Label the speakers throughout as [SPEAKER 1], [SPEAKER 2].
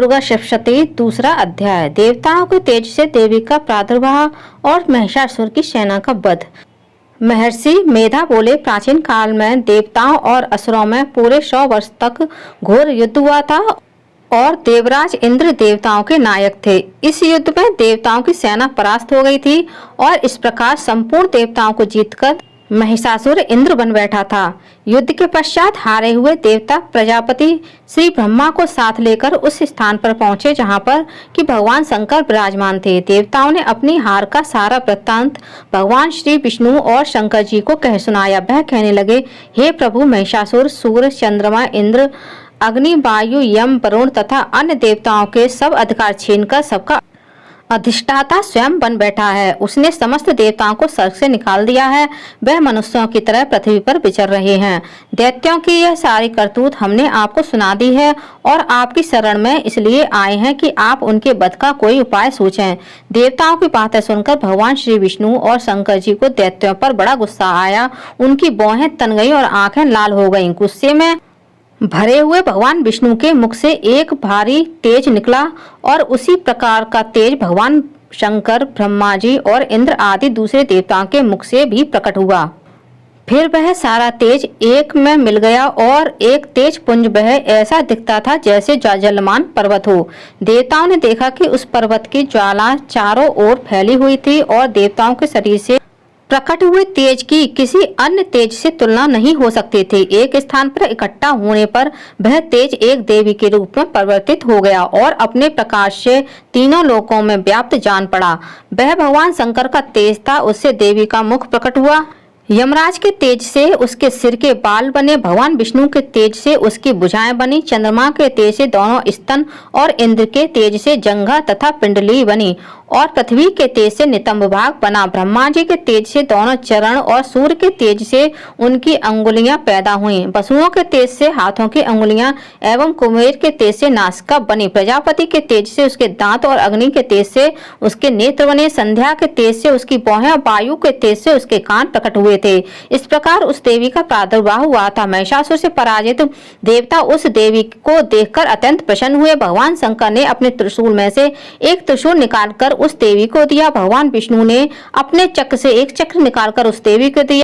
[SPEAKER 1] दुर्गा सप्तशती दूसरा अध्याय। देवताओं के तेज से देवी का प्रादुर्भाव और महिषासुर की सेना का वध। महर्षि मेधा बोले, प्राचीन काल में देवताओं और असुरों में पूरे 100 वर्ष तक घोर युद्ध हुआ था और देवराज इंद्र देवताओं के नायक थे। इस युद्ध में देवताओं की सेना परास्त हो गई थी और इस प्रकार संपूर्ण देवताओं को जीतकर महिषासुर इंद्र बन बैठा था। युद्ध के पश्चात हारे हुए देवता प्रजापति श्री ब्रह्मा को साथ लेकर उस स्थान पर पहुंचे जहां पर कि भगवान शंकर विराजमान थे। देवताओं ने अपनी हार का सारा वृत्तांत भगवान श्री विष्णु और शंकर जी को कह सुनाया। वह कहने लगे, हे प्रभु, महिषासुर सूर्य, चंद्रमा, इंद्र, अग्नि, वायु, यम, वरुण तथा अन्य देवताओं के सब अधिकार छीनकर सबका अधिष्ठाता स्वयं बन बैठा है। उसने समस्त देवताओं को स्वर्ग से निकाल दिया है। वह मनुष्यों की तरह पृथ्वी पर विचर रहे हैं। दैत्यों की यह सारी करतूत हमने आपको सुना दी है और आपकी शरण में इसलिए आए हैं कि आप उनके वध का कोई उपाय सोचें। देवताओं की बातें सुनकर भगवान श्री विष्णु और शंकर जी को दैत्यों पर बड़ा गुस्सा आया। उनकी भौहें तन गई और आंखें लाल हो गईं। गुस्से में भरे हुए भगवान विष्णु के मुख से एक भारी तेज निकला और उसी प्रकार का तेज भगवान शंकर, ब्रह्मा जी और इंद्र आदि दूसरे देवताओं के मुख से भी प्रकट हुआ। फिर वह सारा तेज एक में मिल गया और एक तेज पुंज वह ऐसा दिखता था जैसे ज्वलमान पर्वत हो। देवताओं ने देखा कि उस पर्वत की ज्वाला चारों ओर फैली हुई थी और देवताओं के शरीर से प्रकट हुए तेज की किसी अन्य तेज से तुलना नहीं हो सकती थी। एक स्थान पर इकट्ठा होने पर वह तेज एक देवी के रूप में परिवर्तित हो गया और अपने प्रकाश से तीनों लोकों में व्याप्त जान पड़ा। वह भगवान शंकर का तेज था, उससे देवी का मुख प्रकट हुआ। यमराज के तेज से उसके सिर के बाल बने, भगवान विष्णु के तेज से उसकी भुजाएं बनी, चंद्रमा के तेज से दोनों स्तन और इंद्र के तेज से जंघा तथा पिंडली बनी और पृथ्वी के तेज से नितंब भाग बना। ब्रह्मा जी के तेज से दोनों चरण और सूर्य के तेज से उनकी अंगुलियां पैदा हुईं। वसुओं के तेज से हाथों की अंगुलियां एवं कुबेर के तेज से नासिका बनी। प्रजापति के तेज से उसके दांत और अग्नि के तेज से उसके नेत्र बने। संध्या के तेज से उसकी भौहें और वायु के तेज से उसके कान प्रकट हुए थे। इस प्रकार उस देवी का प्रादुर्भाव हुआ था। महिषासुर से पराजित देवता उस देवी को देखकर अत्यंत प्रसन्न हुए। भगवान शंकर ने अपने त्रिशूल में से एक त्रिशूल निकालकर उस देवी को दिया। भगवान विष्णु ने अपने चक्र से एक चक्र निकालकर उस देवी को दिया।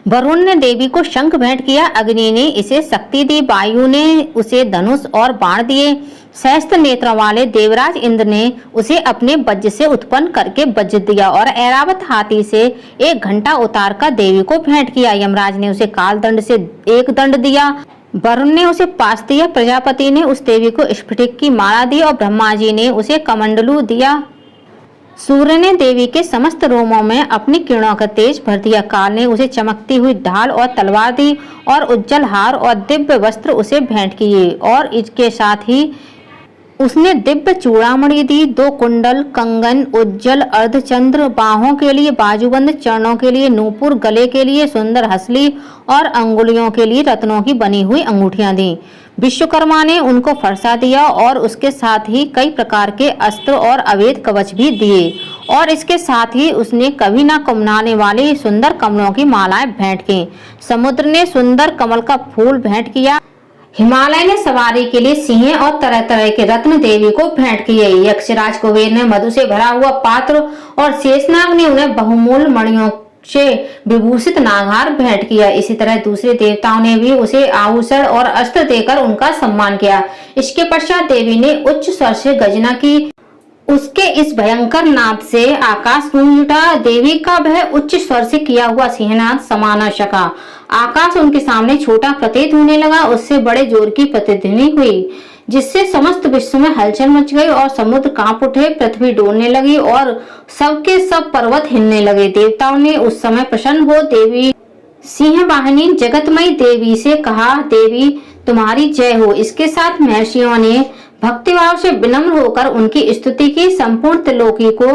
[SPEAKER 1] वरुण ने देवी को शंख भेंट किया। अग्नि ने इसे शक्ति दी। वायु ने उसे धनुष और बाण दिए। सहस्त्र नेत्रों वाले देवराज इंद्र ने उसे अपने वज्र से उत्पन्न करके वज्र दिया और ऐरावत हाथी से एक घंटा उतार कर देवी को भेंट किया। यमराज ने उसे काल दंड से एक दंड दिया। वरुण ने उसे पास दिया। प्रजापति ने उस देवी को स्फटिक की माला दी और ब्रह्मा जी ने उसे कमंडलू दिया। सूर्य ने देवी के समस्त रोमों में अपनी किरणों का तेज भर दिया। काल ने उसे चमकती हुई ढाल और तलवार दी और उज्जवल हार और दिव्य वस्त्र उसे भेंट किए और इसके साथ ही उसने दिव्य चूड़ामणि दी। 2 कुंडल, कंगन, उज्जवल अर्धचंद्र, बाहों के लिए बाजूबंद, चरणों के लिए नूपुर, गले के लिए सुंदर हसली और अंगुलियों के लिए रत्नों की बनी हुई अंगूठियां दी। विश्वकर्मा ने उनको फरसा दिया और उसके साथ ही कई प्रकार के अस्त्र और अवैध कवच भी दिए और इसके साथ ही उसने कभी न कुमलाने वाली सुंदर कमलों की मालाएं भेंट की। समुद्र ने सुंदर कमल का फूल भेंट किया। हिमालय ने सवारी के लिए सिंह और तरह तरह के रत्न देवी को भेंट किए। यक्षराज कुबेर ने मधु से भरा हुआ पात्र और शेषनाग ने उन्हें बहुमूल्य मणियों से विभूषित नागहार भेंट किया। इसी तरह दूसरे देवताओं ने भी उसे आभूषण और अस्त्र देकर उनका सम्मान किया। इसके पश्चात देवी ने उच्च स्वर से गर्जना की। उसके इस भयंकर नाद से आकाश गूंज उठा। देवी का वह उच्च स्वर से किया हुआ सिंहनाद समा न सका। आकाश उनके सामने छोटा प्रतीत होने लगा। उससे बड़े जोर की प्रतिध्वनि हुई जिससे समस्त विश्व में हलचल मच गई और समुद्र कांप उठे, पृथ्वी डोलने लगी और सबके सब पर्वत हिलने लगे। देवताओं ने उस समय प्रसन्न हो देवी सिंहवाहिनी जगतमयी देवी से कहा, देवी तुम्हारी जय हो। इसके साथ महर्षियों ने भक्तिभाव से विनम्र होकर उनकी स्तुति की। संपूर्ण त्रिलोकी को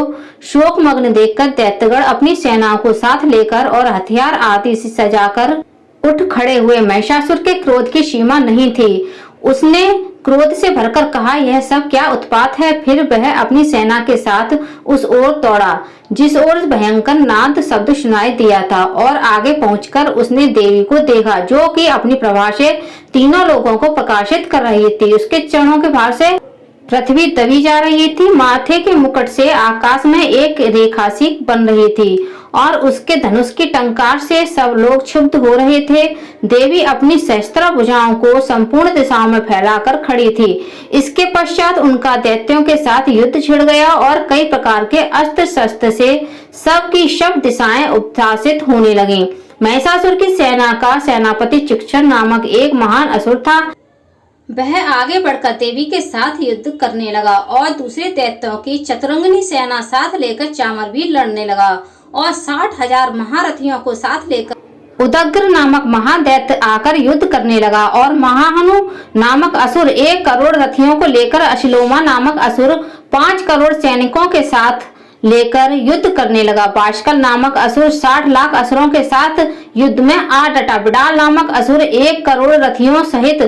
[SPEAKER 1] शोकमग्न देखकर दैत्यगण अपनी सेनाओं को साथ लेकर और हथियार आदि से सजाकर उठ खड़े हुए। महिषासुर के क्रोध की सीमा नहीं थी। उसने क्रोध से भरकर कहा, यह सब क्या उत्पात है। फिर वह अपनी सेना के साथ उस ओर दौड़ा जिस ओर भयंकर नाद शब्द सुनाई दिया था और आगे पहुंचकर उसने देवी को देखा जो कि अपनी प्रभा से तीनों लोगों को प्रकाशित कर रही थी। उसके चरणों के भार से पृथ्वी दबी जा रही थी। माथे के मुकुट से आकाश में एक रेखा सी बन रही थी और उसके धनुष की टंकार से सब लोग क्षुब्ध हो रहे थे। देवी अपनी सहस्त्र भुजाओं को संपूर्ण दिशाओं में फैलाकर खड़ी थी। इसके पश्चात उनका दैत्यों के साथ युद्ध छिड़ गया और कई प्रकार के अस्त्र शस्त्र से सबकी सब दिशाएं उद्भासित होने लगी। महिषासुर की सेना का सेनापति चिक्षर नामक एक महान असुर था। वह आगे बढ़कर देवी के साथ युद्ध करने लगा और दूसरे दैत्यों की चतुरंगिनी सेना साथ लेकर चामर भी लड़ने लगा और 60,000 महारथियों को साथ लेकर उदग्र नामक महादैत्य आकर युद्ध करने लगा और महाहनु नामक असुर 1 करोड़ रथियों को लेकर अशिलोमा नामक असुर 5 करोड़ सैनिकों के साथ लेकर युद्ध करने लगा। बाष्कल नामक असुर 60 लाख असुरों के साथ युद्ध में आ डटा। बिडाल नामक असुर 1 करोड़ रथियों सहित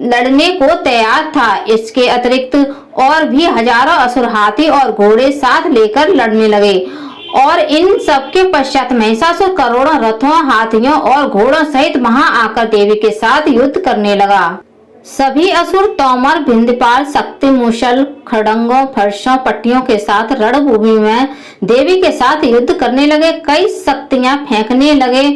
[SPEAKER 1] लड़ने को तैयार था। इसके अतिरिक्त और भी हजारों असुर हाथी और घोड़े साथ लेकर लड़ने लगे और इन सबके पश्चात महिषासुर करोड़ों रथों, हाथियों और घोड़ों सहित वहां आकर देवी के साथ युद्ध करने लगा। सभी असुर तोमर, भिंदपाल, शक्ति, मूसल, खड़ंगों, फरसों, पट्टियों के साथ रणभूमि में देवी के साथ युद्ध करने लगे। कई शक्तियां फेंकने लगे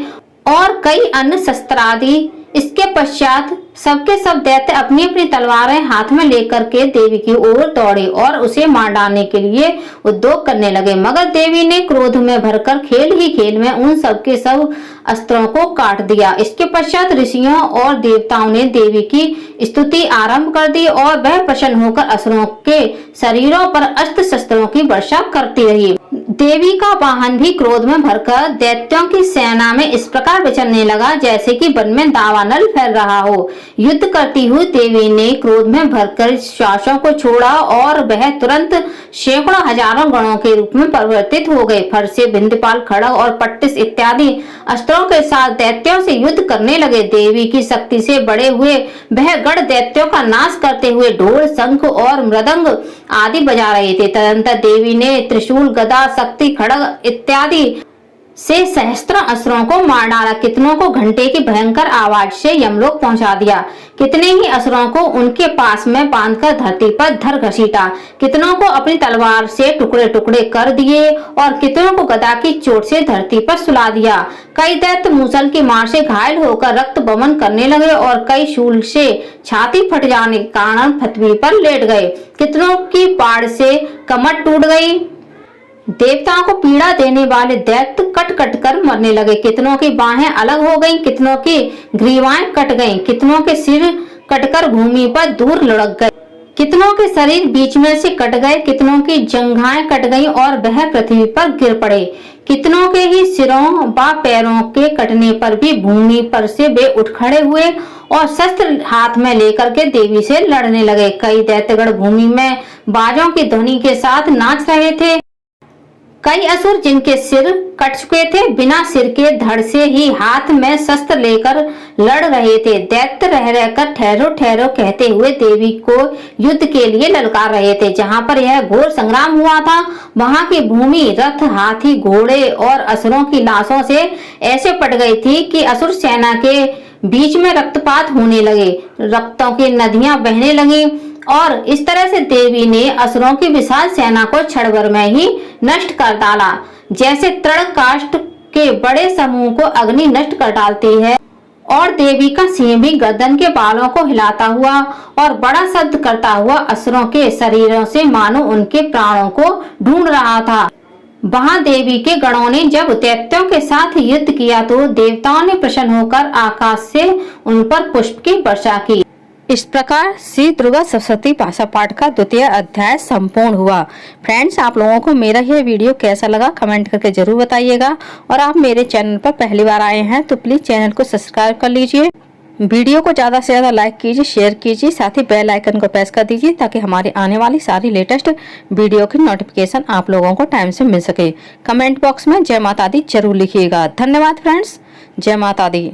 [SPEAKER 1] और कई अन्य शस्त्रादि। इसके पश्चात सबके सब दैत्य अपनी अपनी तलवारें हाथ में लेकर के देवी की ओर दौड़े और उसे मार डालने के लिए उद्योग करने लगे। मगर देवी ने क्रोध में भरकर खेल ही खेल में उन सबके सब अस्त्रों को काट दिया। इसके पश्चात ऋषियों और देवताओं ने देवी की स्तुति आरंभ कर दी और वह प्रसन्न होकर असुरों के शरीरों पर अस्त्र शस्त्रों की वर्षा करती रही। देवी का वाहन भी क्रोध में भरकर दैत्यों की सेना में इस प्रकार विचरने लगा जैसे कि वन में दावानल फैल रहा हो। युद्ध करती हुई देवी ने क्रोध में भरकर श्वासों को छोड़ा और वह तुरंत सैकड़ों हजारों गणों के रूप में परिवर्तित हो गए। फरसे, भिंदपाल, खड़ग और पट्टिस इत्यादि अस्त्रों के साथ दैत्यों से युद्ध करने लगे। देवी की शक्ति से बड़े हुए वह गण दैत्यों का नाश करते हुए ढोल, शंख और मृदंग आदि बजा रहे थे। तदंतर देवी ने त्रिशूल, गदा, शक्ति, खड़ग इत्यादि से सहस्त्र असुरों को मार डाला। कितनों को घंटे की भयंकर आवाज से यमलोक पहुंचा दिया। कितने ही असुरों को उनके पास में बांधकर धरती पर धर घसीटा। कितनों को अपनी तलवार से टुकड़े टुकड़े कर दिए और कितनों को गदा की चोट से धरती पर सुला दिया। कई दैत्य मूसल की मार से घायल होकर रक्त बमन करने लगे और कई शूल से छाती फट जाने के कारण पृथ्वी पर लेट गए। कितनों की पाड़ से कमर टूट गई। देवताओं को पीड़ा देने वाले दैत्य कट कट कर मरने लगे। कितनों की बाहें अलग हो गईं, कितनों की ग्रीवाएं कट गईं, कितनों के सिर कटकर भूमि पर दूर लुढ़क गए, कितनों के शरीर बीच में से कट गए, कितनों की जंघाएं कट गईं और वह पृथ्वी पर गिर पड़े। कितनों के ही सिरों व पैरों के कटने पर भी भूमि पर से वे उठ खड़े हुए और शस्त्र हाथ में लेकर के देवी से लड़ने लगे। कई दैत्यगण भूमि में बाजों की ध्वनि के साथ नाच रहे थे। कई असुर जिनके सिर कट चुके थे बिना सिर के धड़ से ही हाथ में शस्त्र लेकर लड़ रहे थे। दैत्य रह रहकर ठहरो ठहरो कहते हुए देवी को युद्ध के लिए ललकार रहे थे। जहां पर यह घोर संग्राम हुआ था वहां की भूमि रथ, हाथी, घोड़े और असुरों की लाशों से ऐसे पट गई थी कि असुर सेना के बीच में रक्तपात होने लगे, रक्तों की नदियां बहने लगी और इस तरह से देवी ने असुरों की विशाल सेना को क्षण भर में ही नष्ट कर डाला। जैसे तृण काष्ठ के बड़े समूह को अग्नि नष्ट कर डालती है और देवी का सिंह भी गर्दन के बालों को हिलाता हुआ और बड़ा शब्द करता हुआ असुरों के शरीरों से मानो उनके प्राणों को ढूंढ रहा था। वहां देवी के गणों ने जब दैत्यों के साथ युद्ध किया तो देवताओं ने प्रसन्न होकर आकाश से उन पर पुष्प की वर्षा की। इस प्रकार श्री दुर्गा सप्तशती भाषा पाठ का 2य अध्याय संपूर्ण हुआ। फ्रेंड्स, आप लोगों को मेरा यह वीडियो कैसा लगा कमेंट करके जरूर बताइएगा और आप मेरे चैनल पर पहली बार आए हैं तो प्लीज चैनल को सब्सक्राइब कर लीजिए। वीडियो को ज्यादा से ज्यादा लाइक कीजिए, शेयर कीजिए, साथ ही बेल आइकन को प्रेस कर दीजिए ताकि हमारी आने वाली सारी लेटेस्ट वीडियो की नोटिफिकेशन आप लोगों को टाइम से मिल सके। कमेंट बॉक्स में जय माता दी जरूर लिखिएगा। धन्यवाद फ्रेंड्स, जय माता दी।